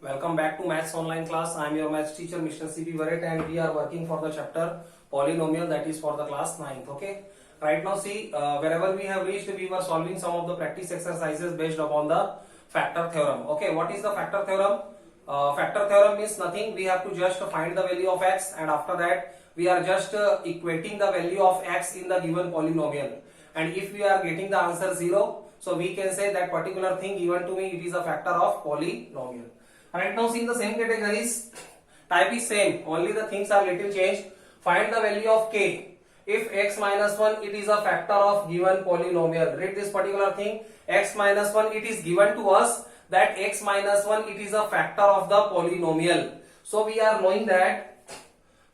Welcome back to Maths Online class. I am your Maths teacher Mr. C.P. Barrett and we are working for the chapter Polynomial, that is for the class 9th. Okay. Right now see, wherever we have reached, we were solving some of the practice exercises based upon the factor theorem. Okay. What is the factor theorem? Factor theorem means nothing. We have to just find the value of x, and after that we are just equating the value of x in the given polynomial. And if we are getting the answer 0, so we can say that particular thing given to me, it is a factor of polynomial. Right now see, in the same categories, type is same, only the things are little changed. Find the value of k. If x minus 1, it is a factor of given polynomial. Read this particular thing, x minus 1, it is given to us that x minus 1, it is a factor of the polynomial. So we are knowing that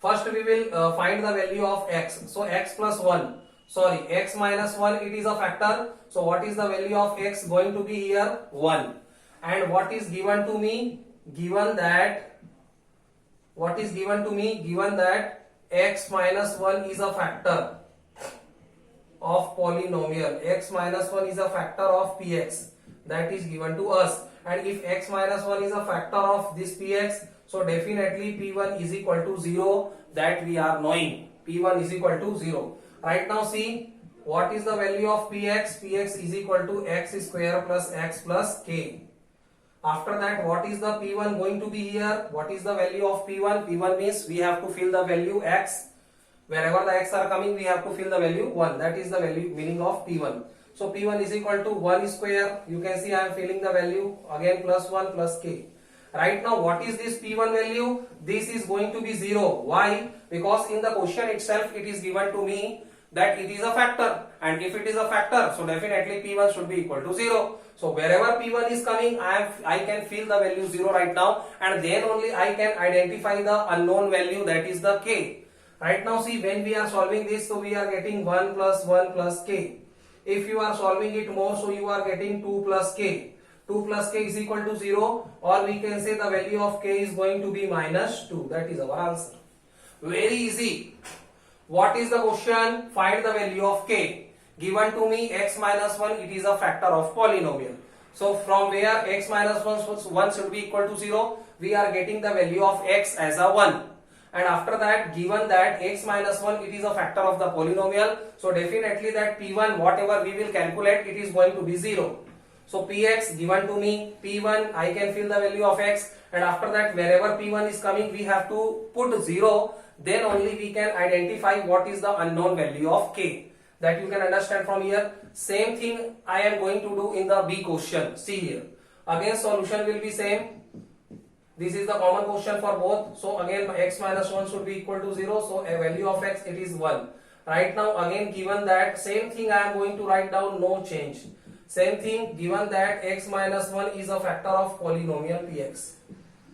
first we will find the value of x. So x plus 1, sorry, x minus 1, it is a factor. So what is the value of x going to be here? 1. And what is given to me? Given that x minus 1 is a factor of polynomial. X minus 1 is a factor of px, that is given to us. And if x minus 1 is a factor of this px, so definitely p1 is equal to 0, that we are knowing. P1 is equal to 0. Right now see, what is the value of px? Px is equal to x square plus x plus k. After that, what is the P1 going to be here? What is the value of P1? P1 means we have to fill the value x. Wherever the x are coming, we have to fill the value 1. That is the value meaning of P1. So P1 is equal to 1 square. You can see I am filling the value again plus 1 plus k. Right now, what is this P1 value? This is going to be 0. Why? Because in the question itself, it is given to me that it is a factor, and if it is a factor, so definitely P1 should be equal to 0. So wherever P1 is coming, I can fill the value 0 right now, and then only I can identify the unknown value, that is the k. Right now see, when we are solving this, so we are getting 1 plus k. If you are solving it more, so you are getting 2 plus k. 2 plus k is equal to 0, or we can say the value of k is going to be minus 2. That is our answer. Very easy. What is the question? Find the value of k. Given to me x minus 1, it is a factor of polynomial. So from where x minus 1 should be equal to 0, we are getting the value of x as a 1. And after that, given that x minus 1, it is a factor of the polynomial, so definitely that p1, whatever we will calculate, it is going to be 0. So px given to me, p1, I can fill the value of x, and after that, wherever p1 is coming, we have to put 0. Then only we can identify what is the unknown value of k. That you can understand from here. Same thing I am going to do in the B question. See here. Again solution will be same. This is the common question for both. So again x minus 1 should be equal to 0. So a value of x, it is 1. Right now again given that, same thing I am going to write down, no change. Same thing, given that x minus 1 is a factor of polynomial px.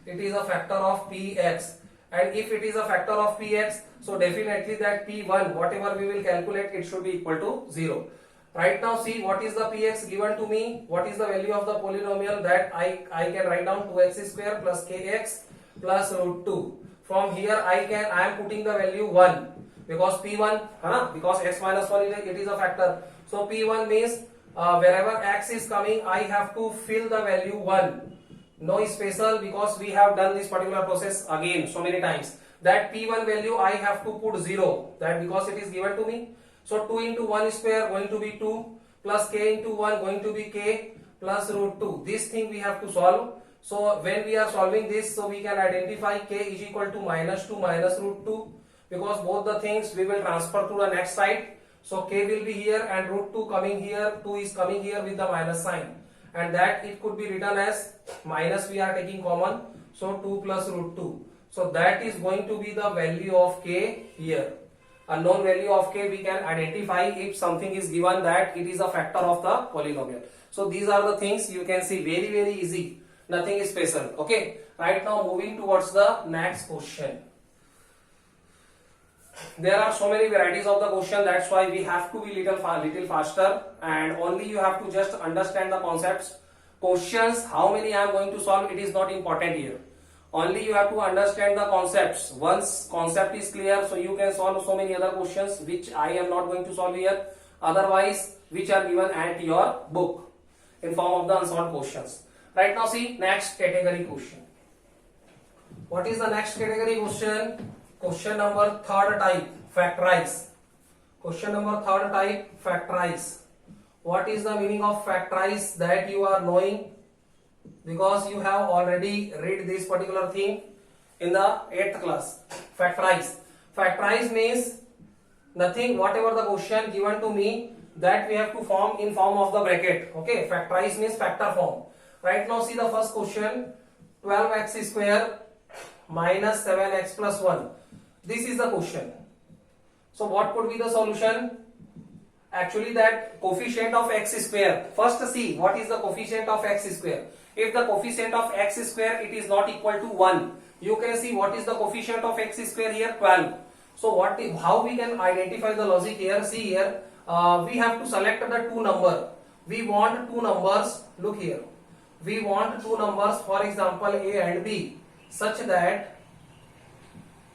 It is a factor of px. And if it is a factor of px, so definitely that p1, whatever we will calculate, it should be equal to 0. Right now see, what is the px given to me? What is the value of the polynomial? That I can write down 2x square plus kx plus root 2. From here I am putting the value 1, because p1, because x minus 1 it is a factor. So p1 means wherever x is coming, I have to fill the value 1. No special, because we have done this particular process again so many times. That p1 value I have to put 0, that because it is given to me. So 2 into 1 square going to be 2, plus k into 1 going to be k, plus root 2. This thing we have to solve. So when we are solving this, so we can identify k is equal to minus 2 minus root 2, because both the things we will transfer to the next side. So k will be here and root 2 coming here, 2 is coming here with the minus sign. And that it could be written as minus, we are taking common, so 2 plus root 2. So that is going to be the value of k here. Unknown value of k we can identify if something is given that it is a factor of the polynomial. So these are the things you can see, very easy, nothing is special. Okay, right now moving towards the next question. There are so many varieties of the question, that's why we have to be little faster, and only you have to just understand the concepts. Questions, how many I am going to solve, it is not important here. Only you have to understand the concepts. Once concept is clear, so you can solve so many other questions which I am not going to solve here, otherwise which are given at your book in form of the unsolved questions. Right now see, next category question. What is the next category question? Question number third type, factorize. Question number third type, factorize. What is the meaning of factorize that you are knowing? Because you have already read this particular thing in the 8th class. Factorize. Factorize means nothing, whatever the question given to me, that we have to form in form of the bracket. Okay, factorize means factor form. Right now see the first question, 12x square minus 7x plus 1. This is the question. So what could be the solution? Actually that coefficient of x square. First see what is the coefficient of x square. If the coefficient of x square it is not equal to 1, you can see what is the coefficient of x square here, 12. So how we can identify the logic here? See here, we have to select the two number. We want two numbers. Look here. We want two numbers, for example a and b, such that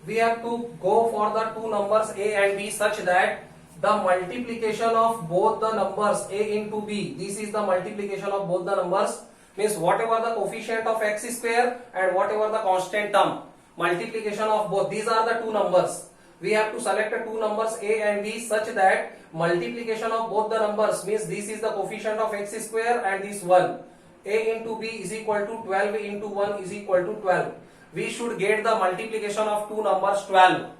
we have to go for the two numbers a and b such that the multiplication of both the numbers a into b, this is the multiplication of both the numbers, means whatever the coefficient of x square and whatever the constant term, multiplication of both, these are the two numbers. We have to select the two numbers a and b such that multiplication of both the numbers, means this is the coefficient of x square and this one, a into b is equal to 12 into 1 is equal to 12. We should get the multiplication of two numbers 12.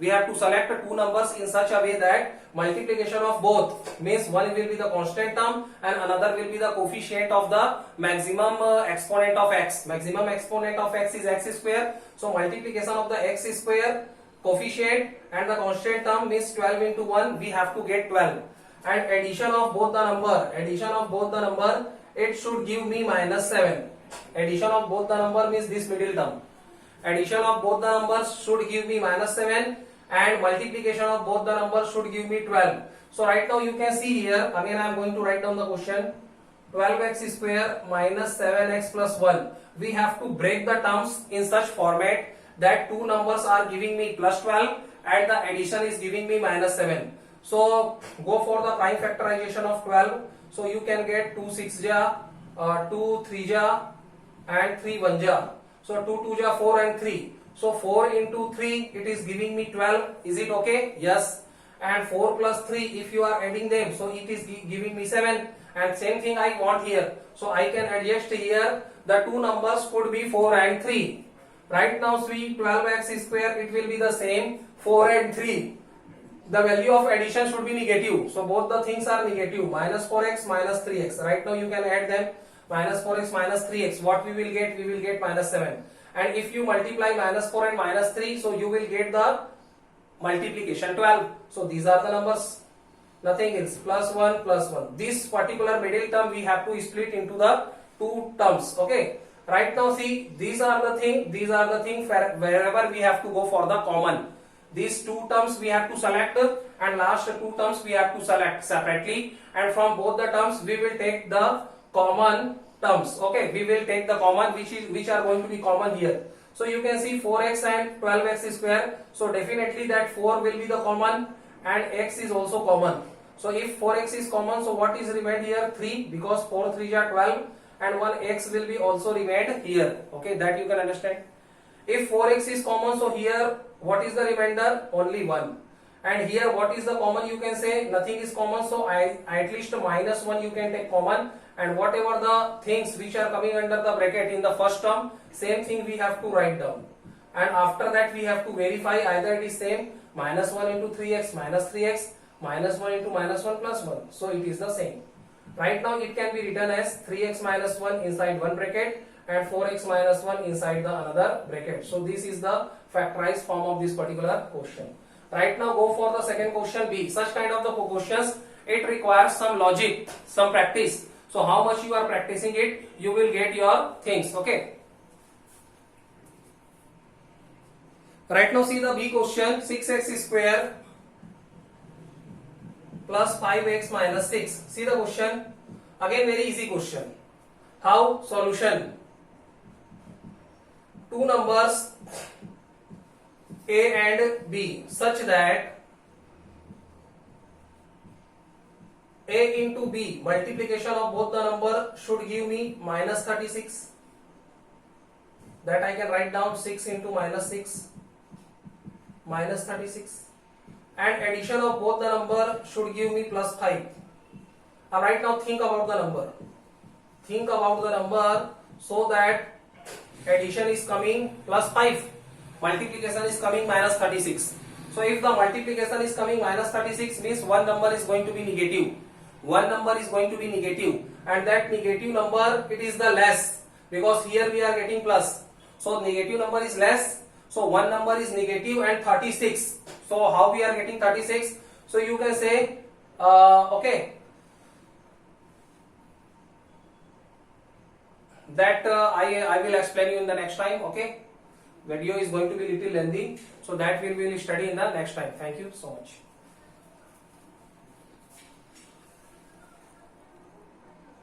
We have to select two numbers in such a way that multiplication of both, means one will be the constant term and another will be the coefficient of the maximum exponent of x. Maximum exponent of x is x square. So multiplication of the x square coefficient and the constant term means 12 into 1, we have to get 12. And addition of both the number, it should give me minus 7. Addition of both the number means this middle term. Addition of both the numbers should give me minus 7 and multiplication of both the numbers should give me 12. So right now you can see here, again I am going to write down the question, 12x square minus 7x plus 1. We have to break the terms in such format that two numbers are giving me plus 12 and the addition is giving me minus 7. So go for the prime factorization of 12. So you can get 2 6 ja, 2 3 ja and 3 1 ja. So 2 2 ja 4 and 3. So 4 into 3 it is giving me 12. Is it okay? Yes. And 4 plus 3 if you are adding them, so it is giving me 7. And same thing I want here. So I can adjust here. The two numbers could be 4 and 3. Right now see 12x square it will be the same 4 and 3. The value of addition should be negative. So both the things are negative. Minus 4x minus 3x. Right now you can add them. Minus 4x minus 3x. What we will get? We will get minus 7. And if you multiply minus 4 and minus 3, so you will get the multiplication 12. So these are the numbers. Nothing else. Plus 1 plus 1. This particular middle term we have to split into the two terms. Okay. Right now see, these are the thing wherever we have to go for the common. These two terms we have to select and last two terms we have to select separately, and from both the terms we will take the common terms. Okay, we will take the common which are going to be common here. So you can see 4x and 12x square. So definitely that 4 will be the common and x is also common. So if 4x is common, so what is remained here? 3, because 4 3 are 12 and 1 x will be also remained here. Okay, that you can understand. If 4x is common, so here what is the remainder? Only 1. And here what is the common? You can say nothing is common, so at least minus 1 you can take common, and whatever the things which are coming under the bracket in the first term, same thing we have to write down. And after that we have to verify either it is same, minus 1 into 3x minus 3x, minus 1 into minus 1 plus 1. So it is the same. Right now it can be written as 3x minus 1 inside one bracket and 4x minus 1 inside the another bracket. So this is the factorized form of this particular question. Right now go for the second question B. Such kind of the questions, it requires some logic, some practice. So how much you are practicing it, you will get your things. Okay. Right now see the B question, 6x square plus 5x minus 6. See the question. Again very easy question. How? Solution. Two numbers A and B such that A into B, multiplication of both the number should give me minus 36. that I can write down 6 into minus 6 minus 36, and addition of both the number should give me plus 5. Right now think about the number. Think about the number so that addition is coming plus 5, multiplication is coming minus 36. So if the multiplication is coming minus 36 means one number is going to be negative. One number is going to be negative, and that negative number, it is the less, because here we are getting plus. So negative number is less. So one number is negative and 36. So how we are getting 36? So you can say, okay, that I will explain you in the next time. Okay, video is going to be little lengthy, so that we will study in the next time. Thank you so much.